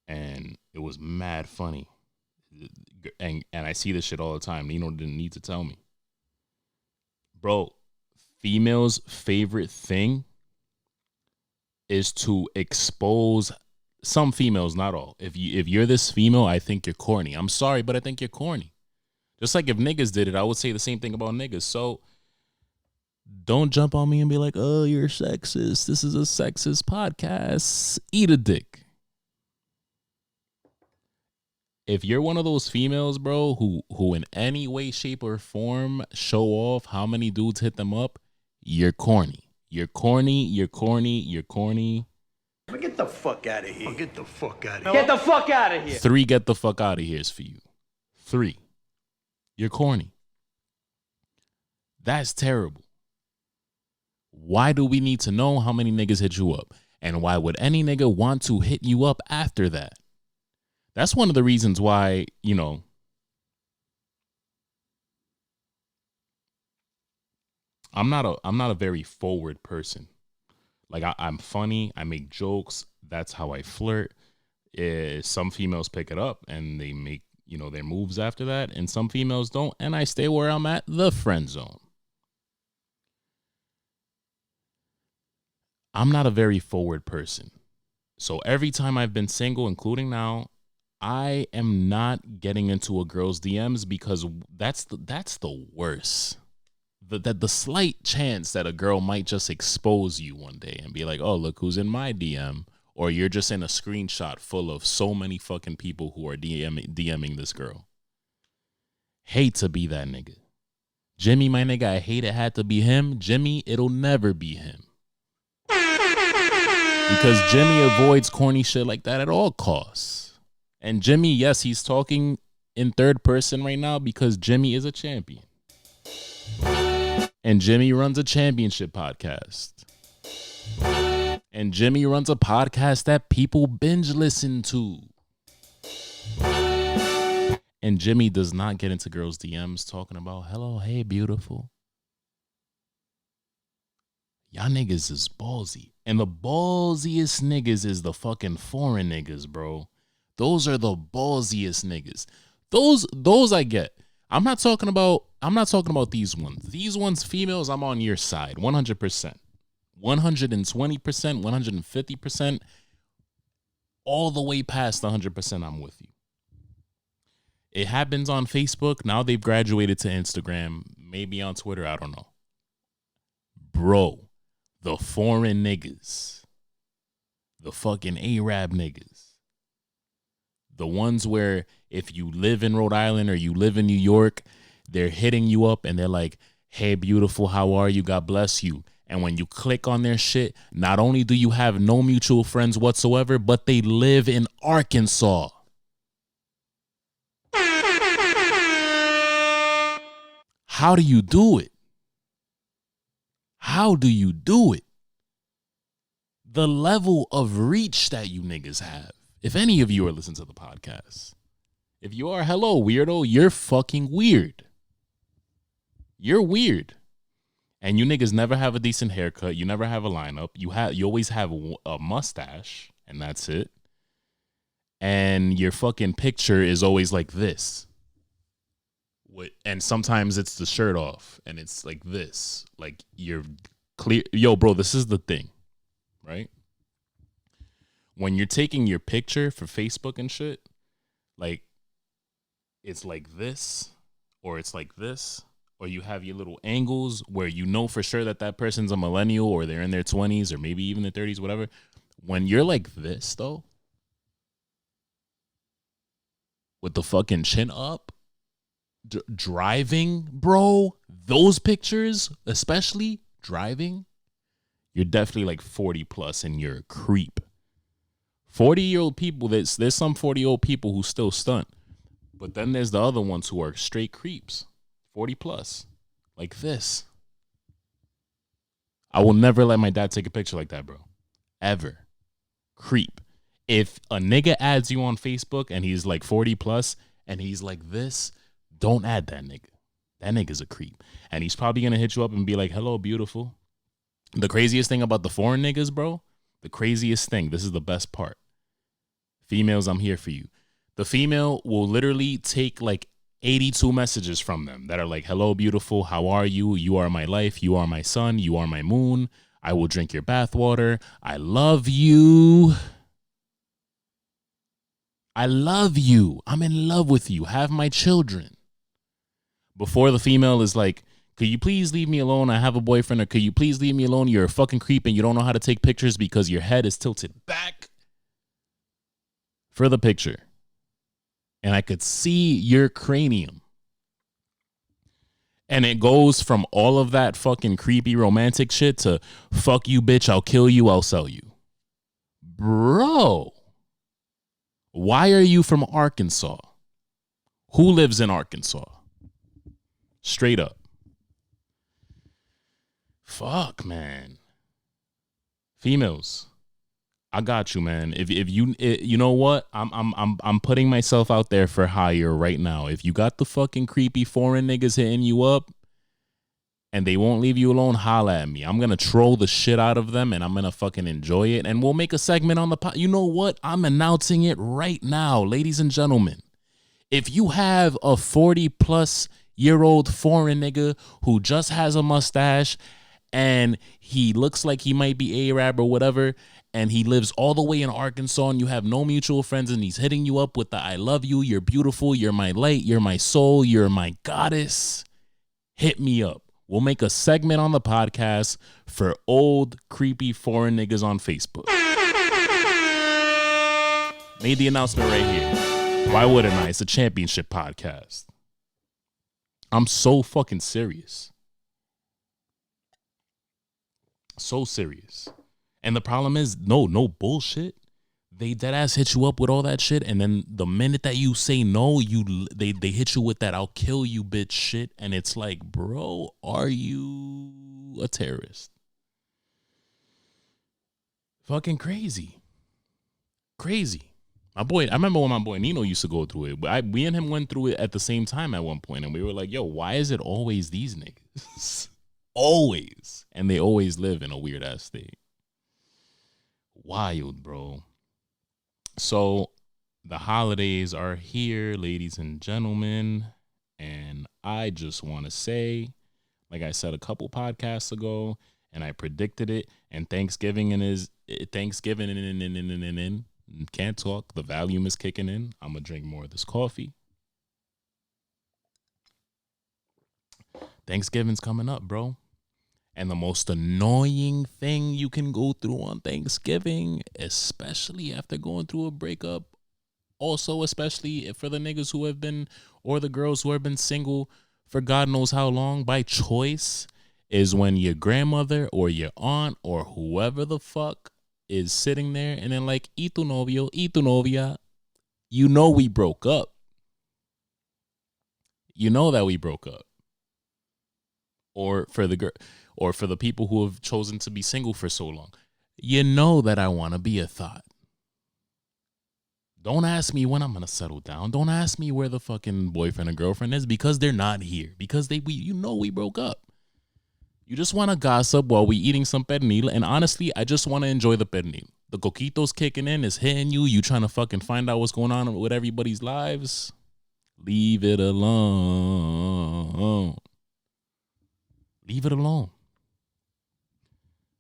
And it was mad funny. And I see this shit all the time. Nino didn't need to tell me. Bro, females' favorite thing is to expose some females, not all. If you're this female, I think you're corny. I'm sorry, but I think you're corny. Just like if niggas did it, I would say the same thing about niggas. So don't jump on me and be like, oh, you're sexist. This is a sexist podcast. Eat a dick. If you're one of those females, bro, who in any way, shape, or form show off how many dudes hit them up, you're corny. You're corny. You're corny. You're corny. Get the fuck out of here. Get the fuck out of here. Get the fuck out of here. 3 get the fuck out of here is for you. 3. You're corny. That's terrible. Why do we need to know how many niggas hit you up? And why would any nigga want to hit you up after that? That's one of the reasons why, you know, I'm not a very forward person. Like I'm funny, I make jokes, that's how I flirt. Some females pick it up and they make, you know, their moves after that, and some females don't, and I stay where I'm at, the friend zone. I'm not a very forward person. So every time I've been single, including now, I am not getting into a girl's DMs because that's the worst. The slight chance that a girl might just expose you one day and be like, oh, look who's in my DM. Or you're just in a screenshot full of so many fucking people who are DMing this girl. Hate to be that nigga. Jimmy, my nigga, I hate it had to be him. Jimmy, it'll never be him. Because Jimmy avoids corny shit like that at all costs. And Jimmy, yes, he's talking in third person right now because Jimmy is a champion. And Jimmy runs a championship podcast. And Jimmy runs a podcast that people binge listen to. And Jimmy does not get into girls' DMs talking about, hello, hey, beautiful. Y'all niggas is ballsy. And the ballsiest niggas is the fucking foreign niggas, bro. Those are the ballsiest niggas. Those I get. I'm not talking about these ones. These ones, females, I'm on your side. 100%. 120%, 150%. All the way past 100%, I'm with you. It happens on Facebook. Now they've graduated to Instagram. Maybe on Twitter. I don't know. Bro, the foreign niggas. The fucking Arab niggas. The ones where if you live in Rhode Island or you live in New York, they're hitting you up and they're like, hey, beautiful, how are you? God bless you. And when you click on their shit, not only do you have no mutual friends whatsoever, but they live in Arkansas. How do you do it? How do you do it? The level of reach that you niggas have. If any of you are listening to the podcast, if you are, hello, weirdo, you're fucking weird. You're weird. And you niggas never have a decent haircut. You never have a lineup. You always have a mustache, and that's it. And your fucking picture is always like this. And sometimes it's the shirt off, and it's like this. Like you're clear. Yo, bro, this is the thing, right? When you're taking your picture for Facebook and shit, like it's like this, or it's like this, or you have your little angles where you know for sure that person's a millennial or they're in their 20s or maybe even their 30s, whatever. When you're like this, though, with the fucking chin up, driving, bro, those pictures, especially driving, you're definitely like 40 plus and you're a creep. 40-year-old people, there's some 40-year-old people who still stunt. But then there's the other ones who are straight creeps. 40 plus. Like this. I will never let my dad take a picture like that, bro. Ever. Creep. If a nigga adds you on Facebook and he's like 40 plus and he's like this, don't add that nigga. That nigga's a creep. And he's probably going to hit you up and be like, hello, beautiful. The craziest thing about the foreign niggas, bro, the craziest thing, this is the best part. Females, I'm here for you. The female will literally take like 82 messages from them that are like, hello, beautiful. How are you? You are my life. You are my sun. You are my moon. I will drink your bathwater. I love you. I love you. I'm in love with you. Have my children. Before the female is like, could you please leave me alone? I have a boyfriend. Or could you please leave me alone? You're a fucking creep and you don't know how to take pictures because your head is tilted back for the picture. And I could see your cranium. And it goes from all of that fucking creepy romantic shit to fuck you, bitch, I'll kill you, I'll sell you. Bro, why are you from Arkansas? Who lives in Arkansas? Straight up. Fuck, man. Females, I got you, man. If you know what, I'm putting myself out there for hire right now. If you got the fucking creepy foreign niggas hitting you up and they won't leave you alone, holla at me. I'm gonna troll the shit out of them and I'm gonna fucking enjoy it. And we'll make a segment on the pod. You know what? I'm announcing it right now, ladies and gentlemen. If you have a 40-plus-year-old foreign nigga who just has a mustache and he looks like he might be Arab or whatever, and he lives all the way in Arkansas and you have no mutual friends and he's hitting you up with the I love you, you're beautiful, you're my light, you're my soul, you're my goddess, hit me up. We'll make a segment on the podcast for old, creepy foreign niggas on Facebook. Made the announcement right here. Why wouldn't I? It's a championship podcast. I'm so fucking serious. So serious. And the problem is, no bullshit. They deadass hit you up with all that shit, and then the minute that you say no, they hit you with that I'll kill you bitch shit, and it's like, bro, are you a terrorist? Fucking crazy. Crazy. I remember when my boy Nino used to go through it. But we and him went through it at the same time at one point, and we were like, yo, why is it always these niggas? Always. And they always live in a weird ass state. Wild, bro. So the holidays are here, ladies and gentlemen. And I just want to say, like I said a couple podcasts ago, and I predicted it, and Thanksgiving can't talk. The volume is kicking in. I'm going to drink more of this coffee. Thanksgiving's coming up, bro. And the most annoying thing you can go through on Thanksgiving, especially after going through a breakup, also especially for the niggas who have been, or the girls who have been single for God knows how long by choice, is when your grandmother or your aunt or whoever the fuck is sitting there and then like, y tu novio, y tu novia, you know we broke up. You know that we broke up. Or for the girl, or for the people who have chosen to be single for so long, you know that I want to be a thought. Don't ask me when I'm going to settle down. Don't ask me where the fucking boyfriend or girlfriend is, because they're not here. Because we broke up. You just want to gossip while we eating some pernil. And honestly, I just want to enjoy the pernil. The coquito's kicking in, is hitting you. You trying to fucking find out what's going on with everybody's lives. Leave it alone. Leave it alone.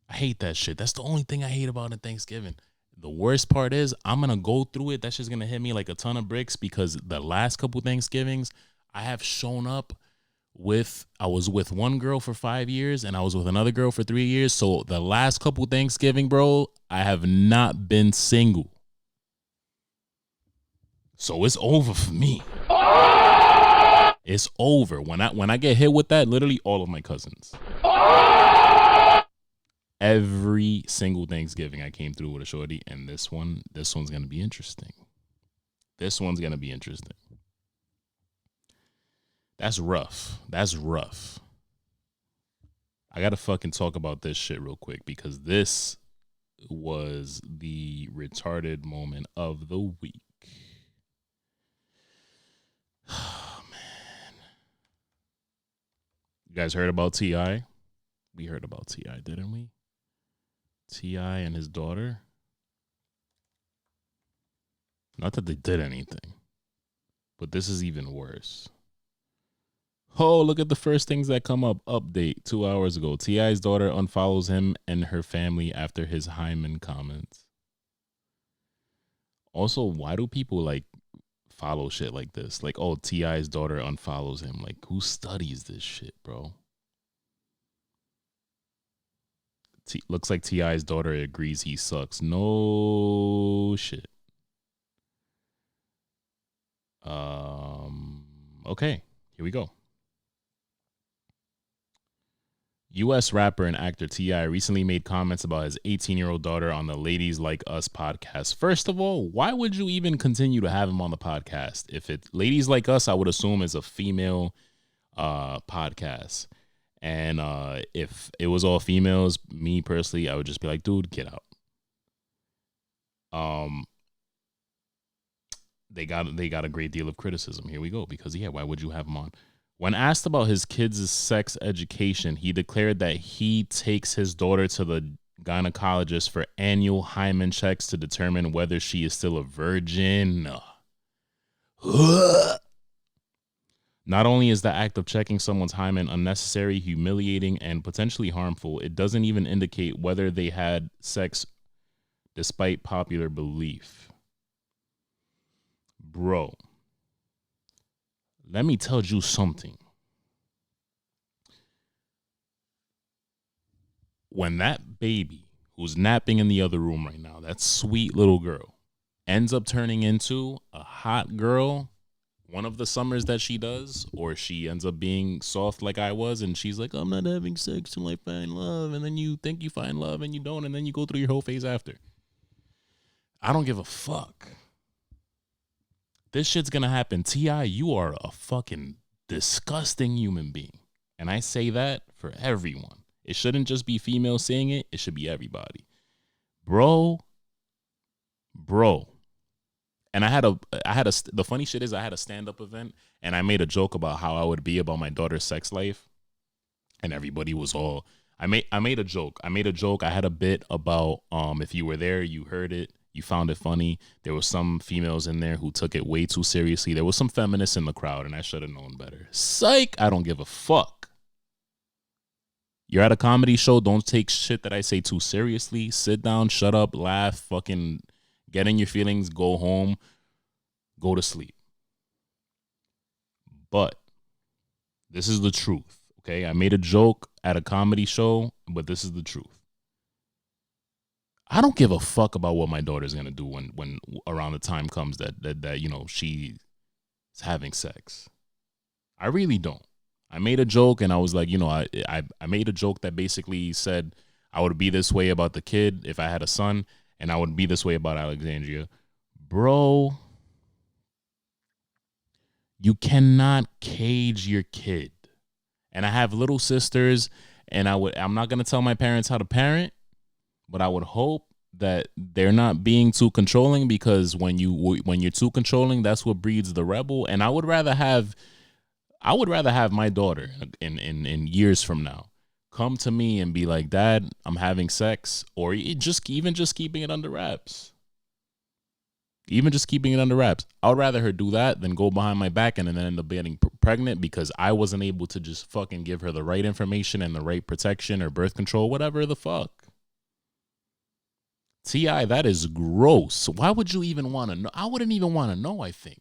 I hate that shit. That's the only thing I hate about it Thanksgiving. The worst part is I'm going to go through it. That's just going to hit me like a ton of bricks, because the last couple Thanksgivings I have shown up with, I was with one girl for 5 years and I was with another girl for 3 years. So the last couple Thanksgiving, bro, I have not been single. So it's over for me. It's over. When I get hit with that, literally all of my cousins. Every single Thanksgiving I came through with a shorty, and this one's going to be interesting. This one's going to be interesting. That's rough. That's rough. I got to fucking talk about this shit real quick, because this was the retarded moment of the week. Oh, man. You guys heard about T.I.? We heard about T.I., didn't we? T.I. and his daughter. Not that they did anything, but this is even worse. Oh, look at the first things that come up. Update 2 hours ago. T.I.'s daughter unfollows him and her family after his hymen comments. Also, why do people like follow shit like this? Like, oh, T.I.'s daughter unfollows him. Like, who studies this shit, bro? Looks like T.I.'s daughter agrees he sucks. No shit. Okay, here we go. U.S. rapper and actor T.I. recently made comments about his 18-year-old daughter on the Ladies Like Us podcast. First of all, why would you even continue to have him on the podcast? If it's Ladies Like Us, I would assume is a female podcast. And if it was all females, me personally, I would just be like, dude, get out. They got a great deal of criticism. Here we go. Because, yeah, why would you have him on? When asked about his kids' sex education, he declared that he takes his daughter to the gynecologist for annual hymen checks to determine whether she is still a virgin. Not only is the act of checking someone's hymen unnecessary, humiliating, and potentially harmful, it doesn't even indicate whether they had sex despite popular belief. Bro, let me tell you something. When that baby who's napping in the other room right now, that sweet little girl, ends up turning into a hot girl one of the summers that she does, or she ends up being soft like I was, and she's like, I'm not having sex till I find love, and then you think you find love and you don't, and then you go through your whole phase after. I don't give a fuck. This shit's gonna happen. T.I., you are a fucking disgusting human being. And I say that for everyone. It shouldn't just be females saying it. It should be everybody. bro. And the funny shit is I had a stand-up event and I made a joke about how I would be about my daughter's sex life. And everybody was all, I made a joke. I had a bit about, if you were there, you heard it, you found it funny. There was some females in there who took it way too seriously. There was some feminists in the crowd and I should have known better. Psych, I don't give a fuck. You're at a comedy show, don't take shit that I say too seriously. Sit down, shut up, laugh, fucking get in your feelings, go home, go to sleep. But this is the truth, okay? I made a joke at a comedy show, but this is the truth. I don't give a fuck about what my daughter's gonna do when around the time comes that you know she's having sex. I really don't. I made a joke and I was like, you know, I made a joke that basically said I would be this way about the kid if I had a son, and I would be this way about Alexandria. Bro, you cannot cage your kid. And I have little sisters, and I'm not going to tell my parents how to parent, but I would hope that they're not being too controlling, because when you're too controlling, that's what breeds the rebel. And I would rather have my daughter in years from now come to me and be like, Dad, I'm having sex, or even just keeping it under wraps. Even just keeping it under wraps. I would rather her do that than go behind my back and then end up getting pregnant because I wasn't able to just fucking give her the right information and the right protection or birth control, whatever the fuck. T.I., that is gross. Why would you even want to know? I wouldn't even want to know, I think.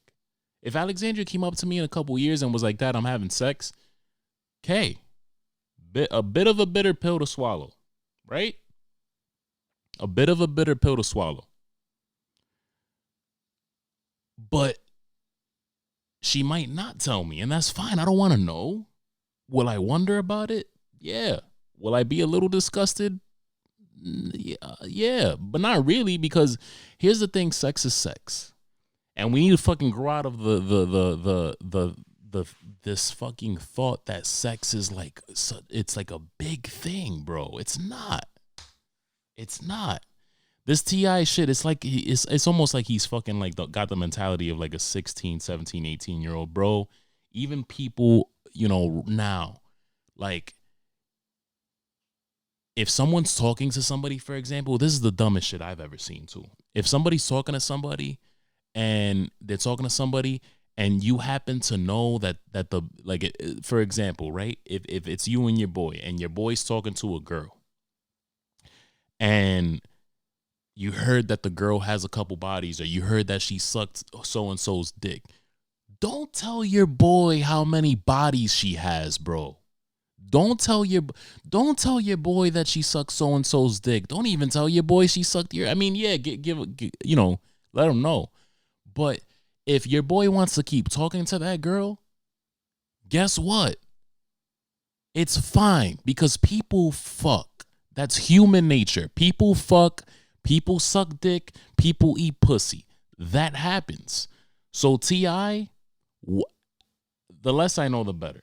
If Alexandria came up to me in a couple years and was like, Dad, I'm having sex, okay, a bit of a bitter pill to swallow, right? A bit of a bitter pill to swallow. But she might not tell me, and that's fine. I don't want to know. Will I wonder about it? Yeah. Will I be a little disgusted? Yeah, but not really, because here's the thing: sex is sex, and we need to fucking grow out of this fucking thought that sex is like, it's like a big thing, bro. It's not. It's not. This T.I. shit, it's like it's almost like he's fucking like got the mentality of like a 16, 17, 18-year-old, bro. Even people, you know, now, like, if someone's talking to somebody, for example, this is the dumbest shit I've ever seen too. If somebody's talking to somebody and they're talking to somebody and you happen to know that the, like, for example, right? If it's you and your boy's talking to a girl and you heard that the girl has a couple bodies, or you heard that she sucked so-and-so's dick, don't tell your boy how many bodies she has, bro. Don't tell your boy that she sucked so-and-so's dick. Don't even tell your boy she sucked your, I mean, yeah, give you know, let him know. But if your boy wants to keep talking to that girl, guess what? It's fine, because people fuck. That's human nature. People fuck. People suck dick. People eat pussy. That happens. So T.I., the less I know, the better.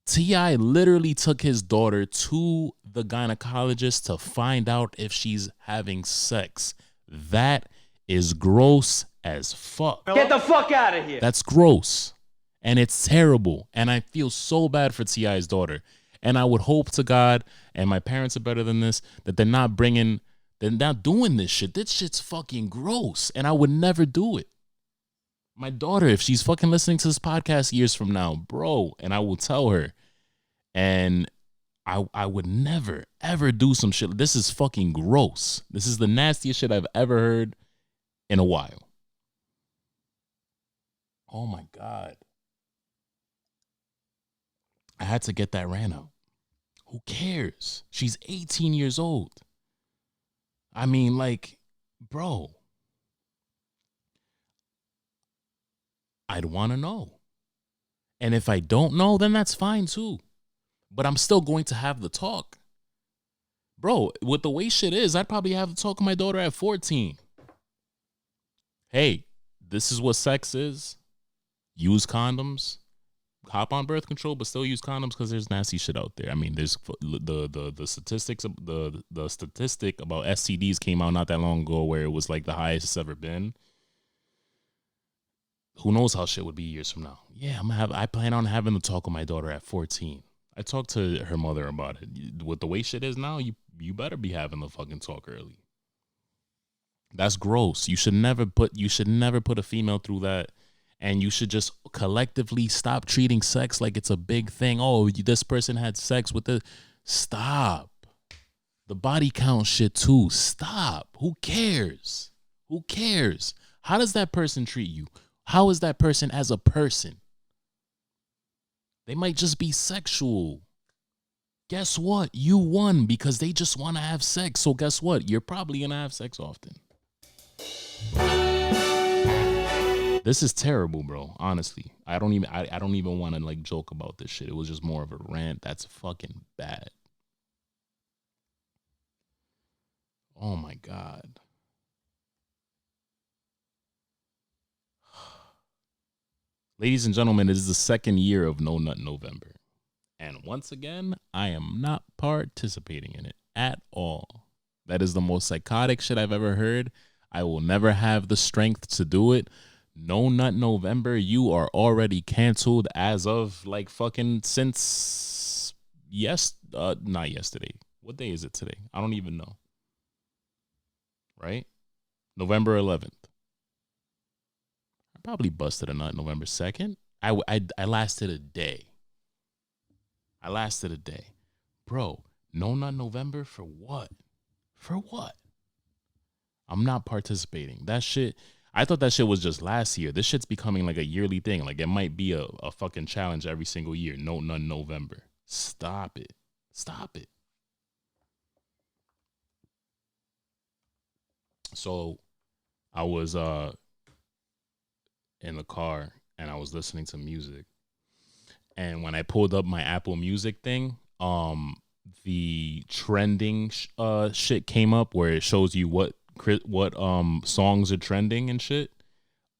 T.I. literally took his daughter to the gynecologist to find out if she's having sex. That is gross as fuck. Get the fuck out of here. That's gross. And it's terrible. And I feel so bad for T.I.'s daughter. And I would hope to God, and my parents are better than this, that they're not doing this shit. This shit's fucking gross. And I would never do it. My daughter, if she's fucking listening to this podcast years from now, bro, and I will tell her, and I would never, ever do some shit. This is fucking gross. This is the nastiest shit I've ever heard in a while. Oh my God. I had to get that rant out. Who cares? She's 18 years old. I mean, like, bro, I'd want to know. And if I don't know, then that's fine too. But I'm still going to have the talk. Bro, with the way shit is, I'd probably have the talk with my daughter at 14. Hey, this is what sex is. Use condoms. hop on birth control but still use condoms because there's nasty shit out there. I mean, there's the statistics of the statistic about STDs came out not that long ago where it was like the highest it's ever been. Who knows how shit would be years from now? Yeah, I plan on having the talk with my daughter at 14. I talked to her mother about it. With the way shit is now, you better be having the fucking talk early. That's gross. You should never put a female through that, and you should just collectively stop treating sex like it's a big thing. Oh, this person had sex with the stop. The body count shit too. Stop. Who cares? Who cares? How does that person treat you? How is that person as a person? They might just be sexual. Guess what? You won because they just want to have sex. So guess what? You're probably going to have sex often. This is terrible, bro. Honestly, I don't even want to like joke about this shit. It was just more of a rant. That's fucking bad. Oh my God. Ladies and gentlemen, it is the second year of No Nut November. And once again, I am not participating in it at all. That is the most psychotic shit I've ever heard. I will never have the strength to do it. No Nut November, you are already canceled as of like fucking since not yesterday. What day is it today? I don't even know. Right? November 11th. I probably busted a nut November 2nd. I lasted a day. Bro, no Nut November for what? For what? I'm not participating. That shit, I thought that shit was just last year. This shit's becoming like a yearly thing. Like it might be a fucking challenge every single year. No Nut November. Stop it. Stop it. So I was in the car and I was listening to music. And when I pulled up my Apple Music thing, the trending shit came up where it shows you what songs are trending and shit.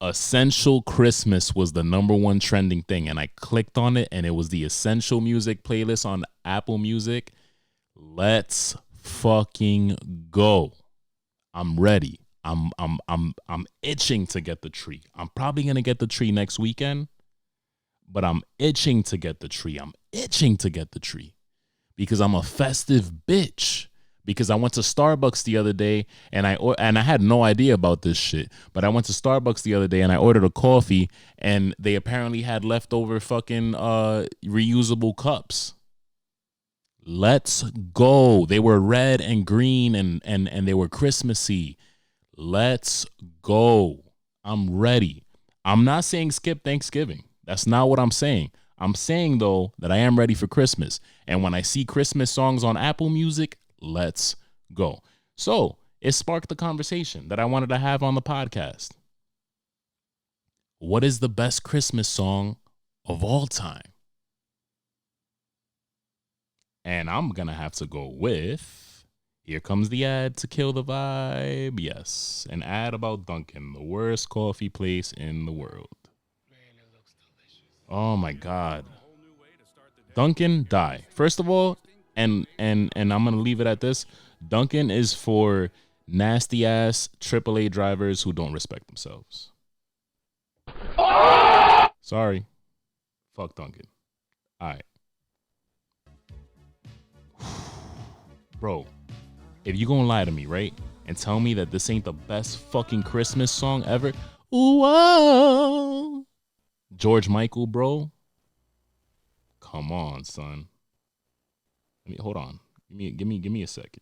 Essential Christmas was the number one trending thing, and I clicked on it and it was the Essential Music playlist on Apple Music. Let's fucking go. I'm ready. I'm itching to get the tree. I'm probably going to get the tree next weekend, but I'm itching to get the tree. Because I'm a festive bitch. Because I went to Starbucks the other day and I had no idea about this shit, but I went to Starbucks the other day and I ordered a coffee and they apparently had leftover fucking reusable cups. Let's go. They were red and green and they were Christmassy. Let's go. I'm ready. I'm not saying skip Thanksgiving. That's not what I'm saying. I'm saying, though, that I am ready for Christmas. And when I see Christmas songs on Apple Music, let's go. So it sparked the conversation that I wanted to have on the podcast. What is the best Christmas song of all time? And I'm going to have to go with, here comes the ad to kill the vibe. Yes, an ad about Dunkin', the worst coffee place in the world. Oh my God. Dunkin', die. First of all, and I'm gonna leave it at this. Dunkin' is for nasty ass AAA drivers who don't respect themselves. Sorry. Fuck Dunkin'. Alright. Bro, if you gonna lie to me, right? And tell me that this ain't the best fucking Christmas song ever. Ooh, whoa. George Michael, bro. Come on, son. Hold on. Give me a second.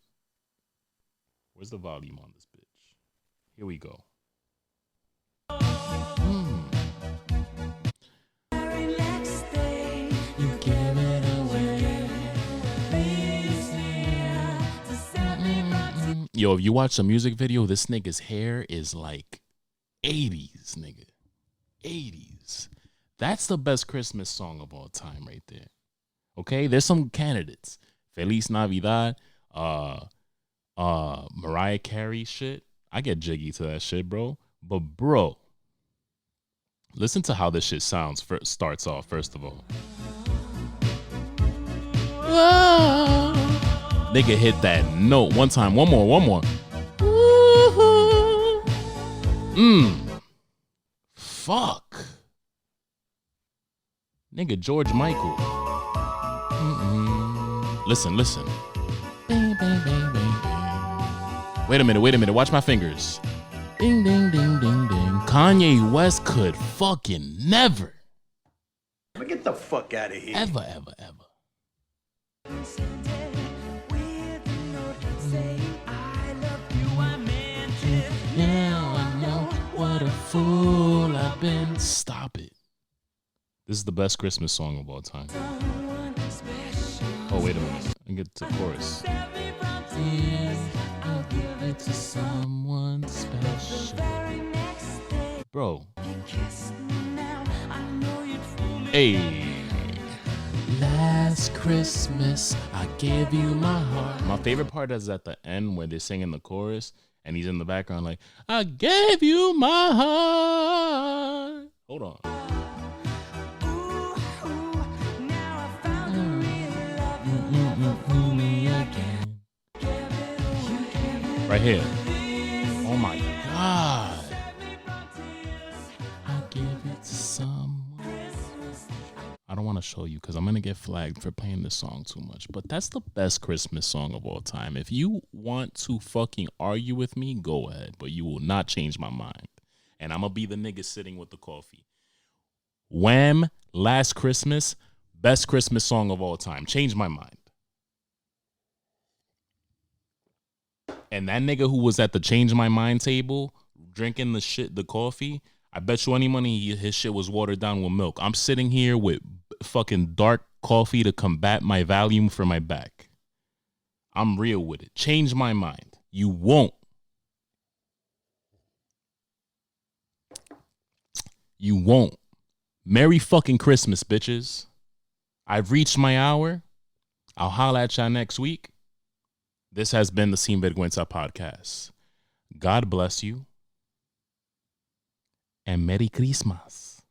Where's the volume on this bitch? Here we go. Yo, if you watch the music video, this nigga's hair is like 80s, nigga. 80s. That's the best Christmas song of all time right there. Okay, there's some candidates. Feliz Navidad, Mariah Carey shit. I get jiggy to that shit, bro. But bro, Listen to how this shit sounds. Starts off, first of all. Whoa. Nigga hit that note one time. One more. Fuck. Nigga, George Michael. Listen. Bang, bang, bang, bang, bang. Wait a minute. Watch my fingers. Ding, ding, ding, ding, ding. Kanye West could fucking never. Get the fuck out of here. Ever. Now I know what a fool I've been. Stop it. This is the best Christmas song of all time. Oh, wait a minute. I get to the chorus. I'll give it to someone special. Bro. Hey. Last Christmas, I gave you my heart. My favorite part is at the end where they're singing the chorus and he's in the background like, I gave you my heart. Hold on. Right here. Oh my God. I'll give it to someone. I don't want to show you because I'm going to get flagged for playing this song too much. But that's the best Christmas song of all time. If you want to fucking argue with me, go ahead. But you will not change my mind. And I'm going to be the nigga sitting with the coffee. Wham! Last Christmas. Best Christmas song of all time. Change my mind. And that nigga who was at the change my mind table drinking the coffee, I bet you any money his shit was watered down with milk. I'm sitting here with fucking dark coffee to combat my volume for my back. I'm real with it. Change my mind. You won't. You won't. Merry fucking Christmas, bitches. I've reached my hour. I'll holla at y'all next week. This has been the Sin Verguenza podcast. God bless you. And Merry Christmas.